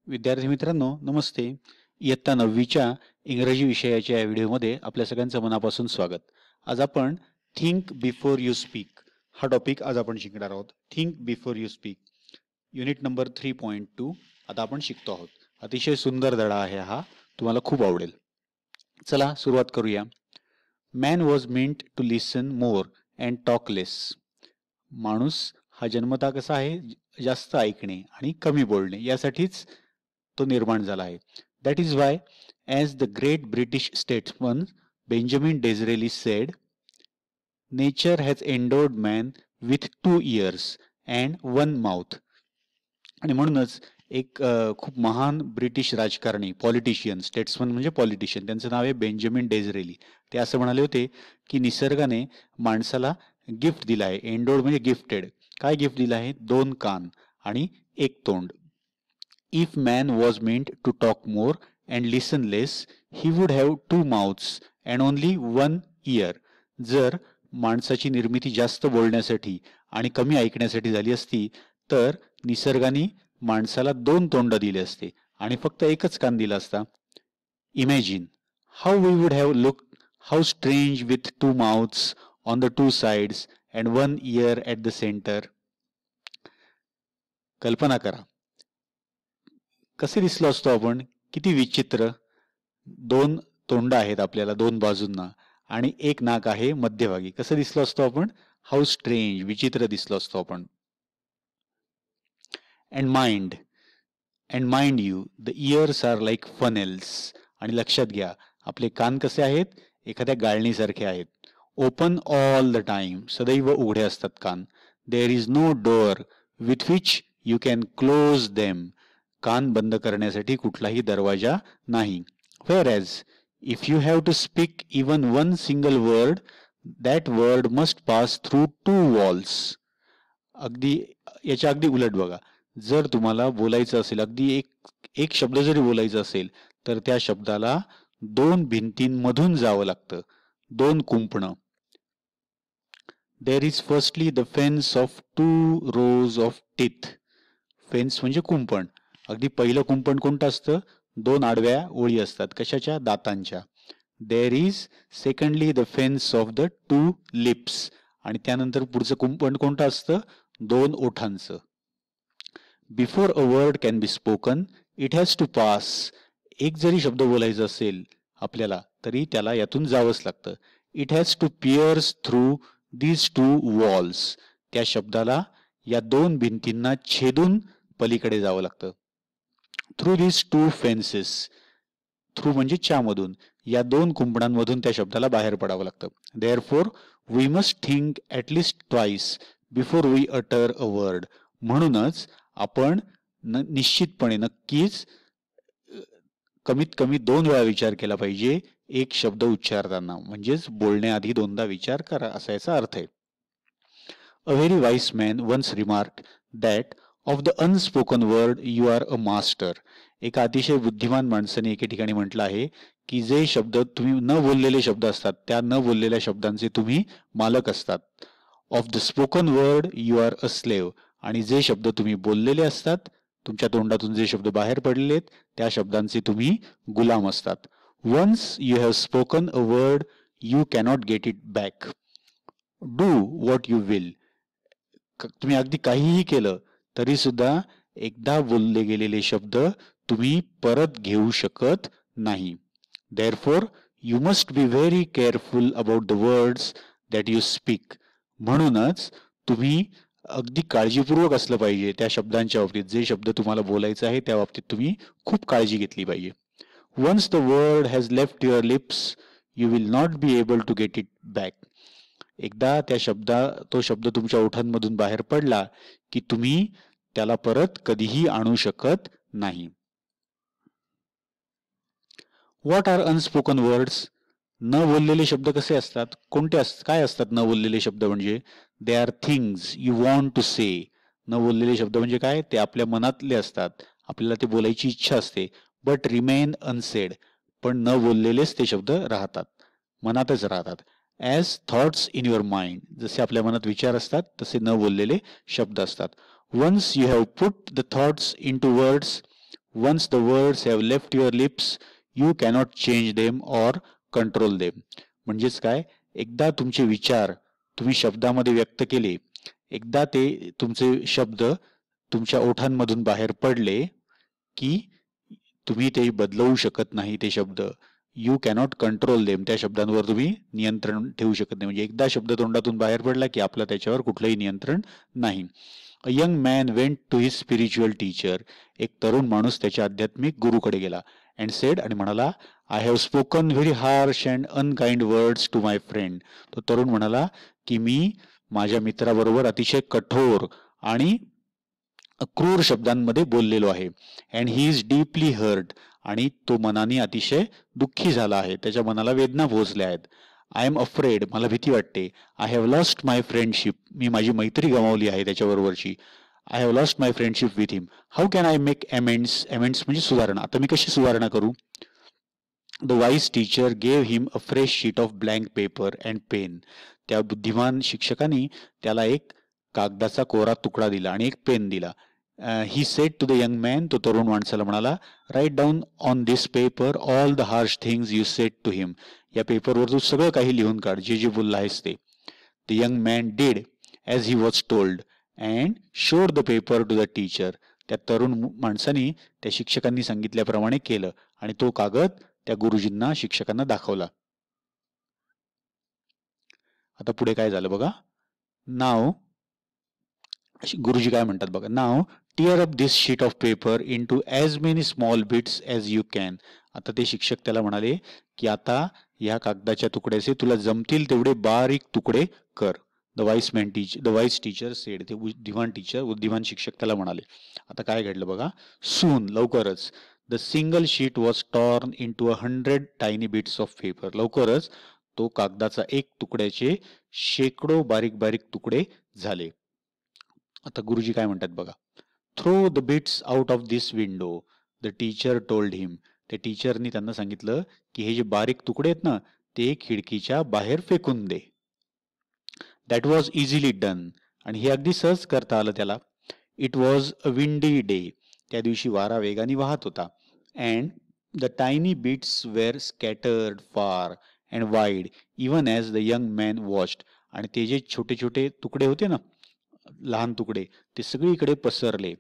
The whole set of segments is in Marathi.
विद्यार्थी मित्रांनो नमस्ते. इयत्ता 9वीच्या इंग्रजी विषयाच्या या व्हिडिओमध्ये आपल्या सगळ्यांचं मनापासून स्वागत. आज आपण थिंक बिफोर यू स्पीक हा टॉपिक आज आपण शिकणार आहोत. Think before you speak unit number 3.2 आता आपण शिकतो आहोत. अतिशय सुंदर धडा आहे हा, तुम्हाला खूप आवडेल. चला सुरुवात करूया. Man was meant to listen more and talk less. माणूस हा जन्मता कसा आहे, जास्त ऐकणे आणि कमी बोलणे यासाठीच तो निर्माण झाला आहे. That is why as the great British statesman Benjamin Disraeli said, nature has endowed man with 2 ears and 1 mouth. आणि म्हणूनच एक खूप महान ब्रिटिश राजकारणी, पॉलिटिशियन, स्टेट्समन म्हणजे पॉलिटिशियन, त्यांचं नाव आहे बेंजामिन डिझरेली. ते असं म्हणाले होते की निसर्गाने माणसाला गिफ्ट दिला आहे. एंडोर्ड म्हणजे गिफ्टेड. काय गिफ्ट दिलं आहे? 2 कान आणि 1 तोंड. If man was meant to talk more and listen less, he would have 2 mouths and only 1 ear. जर माणसाची निर्मिती जास्त बोलण्यासाठी आणि कमी ऐकण्यासाठी झाली असती तर निसर्गाने माणसाला 2 तोंड दिले असते आणि फक्त एकच कान दिला असता. Imagine how we would have looked how strange with 2 mouths on the 2 sides and 1 ear at the center. कल्पना करा कसे दिसलो असतो आपण, किती विचित्र. 2 तोंड आहेत आपल्याला 2 बाजूंना आणि 1 नाक आहे मध्यभागी. कसं दिसलो असतो आपण? हाऊ स्ट्रेंज, विचित्र दिसलो असतो आपण. And mind you the ears are like funnels. आणि लक्षात घ्या आपले कान कसे आहेत? एखाद्या गाळणीसारखे आहेत. ओपन ऑल द टाइम, सदैव उघडे असतात कान. There is no door with which you can close them. कान बंद करण्यासाठी कुठलाही दरवाजा नाही. Whereas if you have to speak even one single word, that word must pass through 2 walls. अगदी याच्या अगदी उलट बघा, जर तुम्हाला बोलायचं असेल, अगदी एक शब्द जरी बोलायचा असेल तर त्या शब्दाला 2 भिंतींमधून जावं लागतं, 2 कुंपणं. There is firstly the fence of 2 rows of teeth. Fence म्हणजे कुंपण. अगदी पहिलं कुंपण कोणतं असतं? 2 आडव्या ओळी असतात. कशाच्या? दातांच्या. There is secondly the fence of the 2 lips. आणि त्यानंतर पुढचं कुंपण कोणतं असतं? 2 ओठांचं. Before a word can be spoken it has to pass. एक जरी शब्द बोलायचा असेल आपल्याला तरी त्याला यातून जावंच लागतं. It has to pierce through these 2 walls. त्या शब्दाला या 2 भिंतींना छेदून पलीकडे जावं लागतं. Through these 2 फेन्सेस. थ्रू म्हणजे च्यामधून, या 2 कुंपणांमधून त्या शब्दाला बाहेर पडावं लागतं. Therefore we must think at least twice before we utter a word. म्हणूनच आपण निश्चितपणे, नक्कीच कमीत कमी 2 वेळा विचार केला पाहिजे एक शब्द उच्चारताना. म्हणजेच बोलण्याआधी 2दा विचार करा असा याचा अर्थ आहे. A very wise man once remarked that of the unspoken word you are a master. एका अतिशय बुद्धिमान माणसाने एके ठिकाणी म्हटलं आहे की जे शब्द तुम्ही न बोललेले शब्द असतात त्या न बोललेल्या शब्दांचे तुम्ही मालक असतात. Of the spoken word you are a slave. आणि जे शब्द तुम्ही बोललेले असतात, तुमच्या तोंडातून जे शब्द बाहेर पडलेले त्या शब्दांचे तुम्ही गुलाम असतात. Once you have spoken a word you cannot get it back. Do what you will. तुम्ही अगदी काहीही केलं तरी सुद्धा एकदा बोलले गेलेले शब्द तुम्ही परत घेऊ शकत नाही. Therefore you must be very careful about the words that you speak. म्हणूनच तुम्ही अगदी काळजीपूर्वक असलं पाहिजे त्या शब्दांच्या बाबतीत. जे शब्द तुम्हाला बोलायचं आहे त्या बाबतीत तुम्ही खूप काळजी घेतली पाहिजे. Once the word has left your lips you will not be able to get it back. एकदा तो शब्द तुमच्या ओठांमधून बाहेर पडला की तुम्ही त्याला परत कधीही आणू शकत नाही. What are unspoken words. न बोललेले शब्द कसे असतात? काय असतात न बोललेले शब्द म्हणजे? They are things you want to say. न बोललेले शब्द म्हणजे काय? ते आपल्या मनातले असतात, आपल्याला ते बोलायची इच्छा असते, बट रिमेन अनसेड. पण न बोललेलेच ते शब्द राहतात, मनातच राहतात. As thoughts in your mind. जसे आपल्या मनात विचार असतात तसे न बोललेले शब्द असतात. Once you have put the thoughts into words once the words have left your lips you cannot change them or control them. म्हणजेच काय, एकदा तुमचे विचार तुम्ही शब्दामध्ये व्यक्त केले, एकदा ते तुमचे शब्द तुमच्या ओठांमधून बाहेर पडले की तुम्ही ते बदलवू शकत नाही. ते शब्द यू कॅनॉट कंट्रोल देम, त्या शब्दांवर तुम्ही नियंत्रण ठेवू शकत नाही. म्हणजे एकदा शब्द तोंडातून बाहेर पडला की आपलं त्याच्यावर कुठलंही नियंत्रण नाही. A young man went to his spiritual teacher. एक तरुण माणूस त्याच्या आध्यात्मिक गुरुकडे गेला. अँड सेड, आणि म्हणाला, I have spoken very harsh and unkind words to my friend. तो तरुण म्हणाला की मी माझ्या मित्राबरोबर अतिशय कठोर आणि क्रूर शब्दांमध्ये बोललेलो आहे. And he is deeply hurt, आणि तो मनाने अतिशय दुःखी झाला आहे. त्याच्या मनाला वेदना पोहोचल्या आहेत. आय एम अफ्रेड, मला भीती वाटते. I have lost my friendship, मी माझी मैत्री गमावली आहे त्याच्याबरोबरची. I have lost my friendship with him. How can I make amends. Amends म्हणजे सुधारणा. आता मी कशी सुधारणा करू. The wise teacher gave him a fresh sheet of blank paper and pen. त्या बुद्धिमान शिक्षकांनी त्याला एक कागदाचा कोरा तुकडा दिला आणि एक पेन दिला. He said to the young man, तो तरुण माणसाला म्हणाला, write down on this paper all the harsh things you said to him. या पेपरवर तू सगळं काही लिहून काढ, जे जे बोलला आहेस ते. The young man did as he was told and showed the paper two the teacher. त्या तरुण माणसाने त्या शिक्षकांनी सांगितल्याप्रमाणे केलं आणि तो कागद त्या गुरुजींना शिक्षकांना दाखवला. आता पुढे काय झालं बघा. नाव गुरुजी काय म्हणतात बघा. Now tear up this sheet of paper into as many small bits as you can. आता ते शिक्षक त्याला म्हणाले की आता या कागदाच्या तुकड्याचे तुला जमतील तेवढे बारीक तुकडे कर. द वाईस टीचर सेड, ते बुद्धिमान शिक्षक त्याला म्हणाले. आता काय घडलं बघा. सून, लवकरच, the single sheet was torn into 100 tiny bits of paper. लवकरच तो कागदाचा एक तुकड्याचे शेकडो बारीक बारीक तुकडे झाले. आता गुरुजी काय म्हणतात बघा. Throw the bits out of this window, the teacher told him. त्या टीचरनी त्यांना सांगितलं की हे जे बारीक तुकडे आहेत ना, ते खिडकीच्या बाहेर फेकून दे. दॅट वॉज इझिली डन, आणि हे अगदी सहज करता आलं त्याला. It was a windy day, त्या दिवशी वारा वेगाने वाहत होता. And the tiny bits were scattered far and wide even as the young man watched. आणि ते जे छोटे छोटे तुकडे होते ना, लहान तुकडे, ते सगळीकडे पसरले,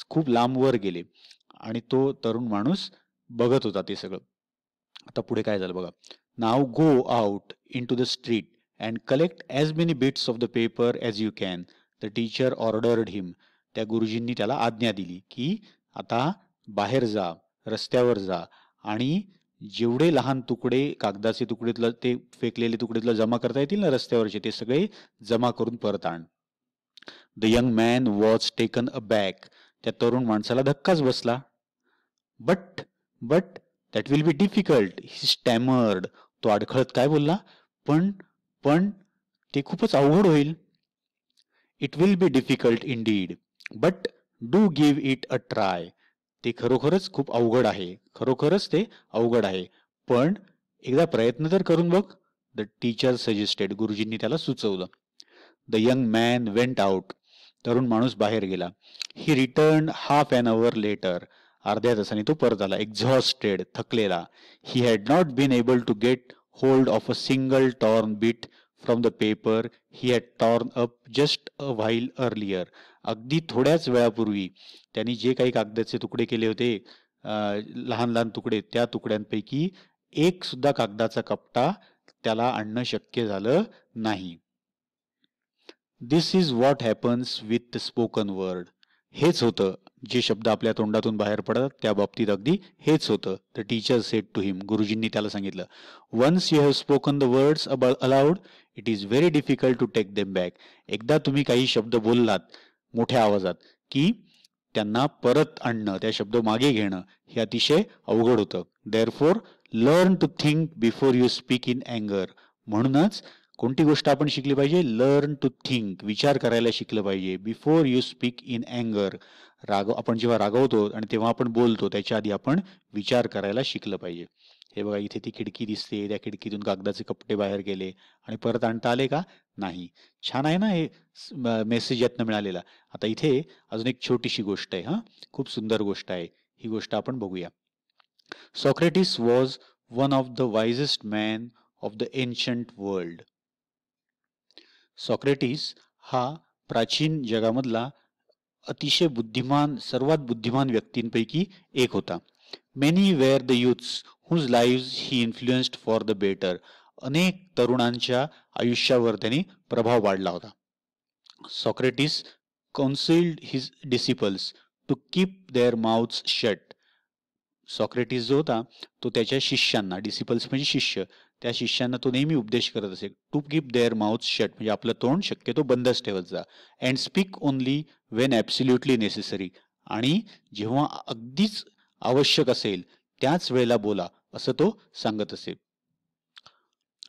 खूप लांबवर गेले, आणि तो तरुण माणूस बघत होता ते सगळं. आता पुढे काय झालं बघा. Now go out into the street and collect as many bits of the paper as you can. The teacher ordered him. त्या गुरुजींनी त्याला आज्ञा दिली की आता बाहेर जा, रस्त्यावर जा, आणि जेवढे लहान तुकडे कागदाचे तुकडेतलं ते फेकलेले तुकडेतलं जमा करता येतील ना रस्त्यावरचे, ते सगळे जमा करून परत आण. The young man was taken aback. त्या तरुण माणसाला धक्काच बसला. But but that will be difficult, he stammered. तो अडखळत काय बोलला, पण ते खूपच अवघड होईल. It will be difficult indeed, but do give it a try. ते खरोखरच खूप अवघड आहे, खरोखरच ते अवघड आहे, पण एकदा प्रयत्न तर करून बघ. द टीचर सजेस्टेड, गुरुजींनी त्याला सुचवलं. The young man went out. तरुण माणूस बाहेर गेला. He return half an hour later. अर्ध्या तासाने तो परत आला, एक्झॉस्टेड, थकलेला. He had not been able to get hold of a single torn bit from the paper he had torn up just a while earlier. अगदी थोड्याच वेळापूर्वी त्यांनी जे काही कागदाचे तुकडे केले होते, लहान लहान तुकडे, त्या तुकड्यांपैकी एक सुद्धा कागदाचा कपटा त्याला आणणं शक्य झालं नाही. This is what happens with the spoken word. हेच होतं, जे शब्द आपल्या तोंडातून बाहेर पडतात त्या बाबतीत अगदी हेच होतं. The teacher said to him, गुरुजींनी त्याला सांगितलं. Once you have spoken the words aloud it is very difficult to take them back. एकदा तुम्ही काही शब्द बोललात मोठ्या आवाजात की त्यांना परत आणणं, त्या शब्द मागे घेणं, हे अतिशय अवघड होतं. Therefore learn to think before you speak in अँगर. म्हणूनच कोणती गोष्ट आपण शिकली पाहिजे, लर्न टू थिंक, विचार करायला शिकलं पाहिजे. बिफोर यू स्पीक इन अँगर, आपण जेव्हा रागवतो आणि तेव्हा आपण बोलतो त्याच्या आधी आपण विचार करायला शिकलं पाहिजे. हे बघा, इथे ती खिडकी दिसते, त्या खिडकीतून कागदाचे कपडे बाहेर गेले आणि परत आणता आले का नाही. छान आहे ना हे मेसेज यातनं मिळालेला. आता इथे अजून एक छोटीशी गोष्ट आहे, खूप सुंदर गोष्ट आहे. ही गोष्ट आपण बघूया. Socrates was one of the wisest man of the ancient world. Socrates हा प्राचीन जगामधला अतिशय बुद्धिमान, सर्वात बुद्धिमान व्यक्तींपैकी एक होता. Many were the youths whose lives he influenced for the better. अनेक तरुणांच्या आयुष्यावर त्यांनी प्रभाव पाडला होता. Socrates counselled his disciples to keep their mouths shut. Socrates जो होता तो त्याच्या शिष्यांना, डिसिपल्स म्हणजे शिष्य, त्या शिष्यांना तो नेहमी उपदेश करत असे. To keep their mouth shut म्हणजे आपलं तोंड शक्यतो बंदच ठेवत जा. And speak only when absolutely necessary. आणि जेव्हा अगदीच आवश्यक असेल त्याच वेळेला बोला, असं तो सांगत असे.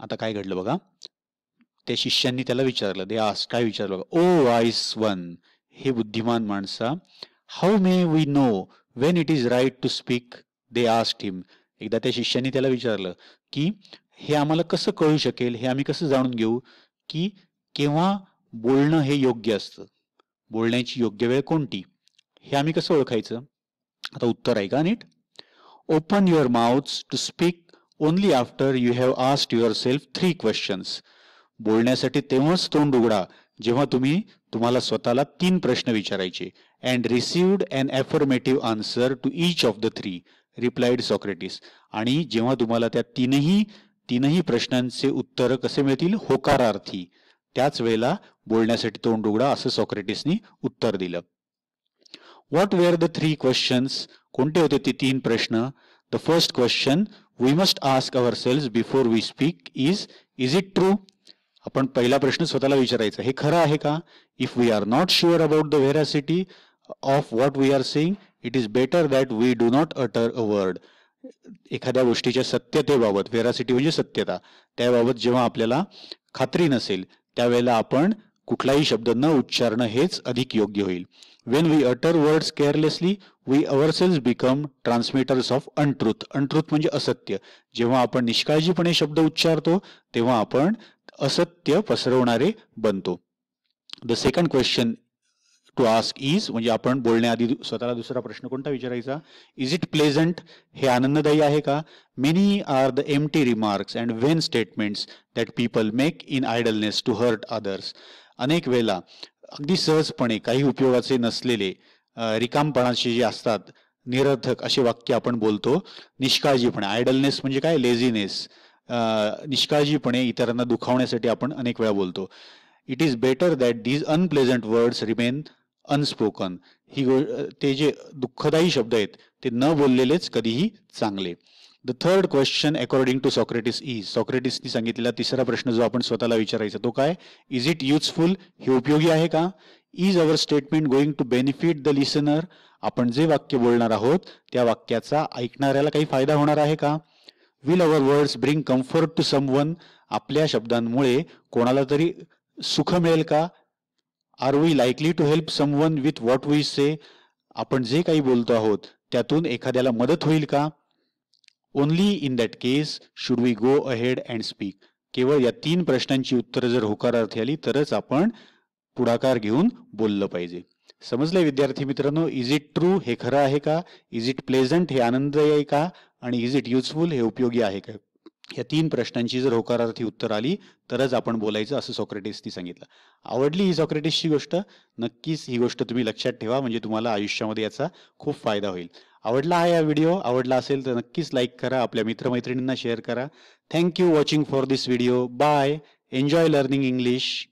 आता काय घडलं बघा. त्या शिष्यांनी त्याला विचारलं, दे आस्क्ड, काय विचारलं बघा. ओ वाईस वन, हे बुद्धिमान माणसा, how may we know when it is right to speak, they asked him. एकदा त्या शिष्यांनी त्याला विचारलं की हे आम्हाला कसं कळू शकेल, हे आम्ही कसं जाणून घेऊ की केव्हा बोलणं हे योग्य असतं, बोलण्याची योग्य वेळ कोणती, हे आम्ही कसं ओळखायचं. आता उत्तर ऐका नीट. Open your mouths to speak only after you have asked yourself 3 questions. बोलण्यासाठी तेव्हाच तोंड उघडा जेव्हा तुम्हाला स्वतःला 3 प्रश्न विचारायचे. And received an affirmative answer to each of the 3, replied Socrates. आणि जेव्हा तुम्हाला त्या तीनही प्रश्नांचे उत्तर कसे मिळतील, होकारार्थी, त्याच वेळेला बोलण्यासाठी तोंड उघडा, असं सॉक्रेटिसनी उत्तर दिलं. What were the 3 questions? कोणते होते ते 3 प्रश्न? The first question we must ask ourselves before we speak is it true. आपण पहिला प्रश्न स्वतःला विचारायचा, हे खरं आहे का? If we are not sure about the veracity of what we are saying, it is better that we do not utter a word. एखाद्या गोष्टीच्या सत्यतेबाबत, व्हेरासिटी म्हणजे सत्यता, त्याबाबत जेव्हा आपल्याला खात्री नसेल त्यावेळेला आपण कुठलाही शब्द न उच्चारणं हेच अधिक योग्य होईल. When we utter words carelessly we ourselves become transmitters of untruth. Untruth म्हणजे असत्य. जेव्हा आपण निष्काळजीपणे शब्द उच्चारतो तेव्हा आपण असत्य पसरवणारे बनतो. The second question to ask is, म्हणजे आपण बोलण्याआधी स्वतःला दुसरा प्रश्न कोणता विचारायचा? Is it pleasant? हे आनंददायी आहे का? Many are the empty remarks and vain statements that people make in idleness to hurt others. अनेक वेळेला अगदी सहजपणे काही उपयोगाचे नसलेले, रिकामपणाचे जे असतात, निरर्थक असे वाक्य आपण बोलतो निष्काळजीपणे. आयडलनेस म्हणजे काय? लेझीनेस. निष्काळजीपणे इतरांना दुखावण्यासाठी आपण अनेक वेळा बोलतो. It is better that these unpleasant words remain unspoken. ते जे दुःखदायी शब्द आहेत ते न बोललेलेच कधीही चांगले. The third question according to Socrates is, सॉक्रेटिसनी सांगितलेला तिसरा प्रश्न जो आपण स्वतःला विचारायचा तो काय? Is it useful? हे उपयोगी आहे का? Is our statement going to benefit the listener? आपण जे वाक्य बोलणार आहोत त्या वाक्याचा ऐकणाऱ्याला काही फायदा होणार आहे का? Will our words bring comfort to someone? आपल्या शब्दांमुळे कोणाला तरी सुख मिळेल का? Are we likely to help someone with what we say? आपण जे काही बोलतो आहोत त्यातून एखाद्याला मदत होईल का? Only in that case should we go ahead and speak. केवळ या 3 प्रश्नांची उत्तरं जर होकारार्थी आली तरच आपण पुढाकार घेऊन बोललं पाहिजे. समजलंय विद्यार्थी मित्रांनो? Is it true? हे खरं आहे का? Is it pleasant? हे आनंददायी आहे का? आणि इज इट युजफुल? हे उपयोगी आहे का? या 3 प्रश्नांची जर होकारार्थी उत्तर आली तरच आपण बोलायचं, असं सॉक्रेटिसनी सांगितलं. आवडली ही सॉक्रेटिसची गोष्ट? नक्कीच ही गोष्ट तुम्ही लक्षात ठेवा, म्हणजे तुम्हाला आयुष्यामध्ये याचा खूप फायदा होईल. आवडला हा या व्हिडिओ? आवडला असेल तर नक्कीच लाईक करा, आपल्या मित्रमैत्रिणींना शेअर करा. Thank you watching for this video. Bye. Enjoy learning English.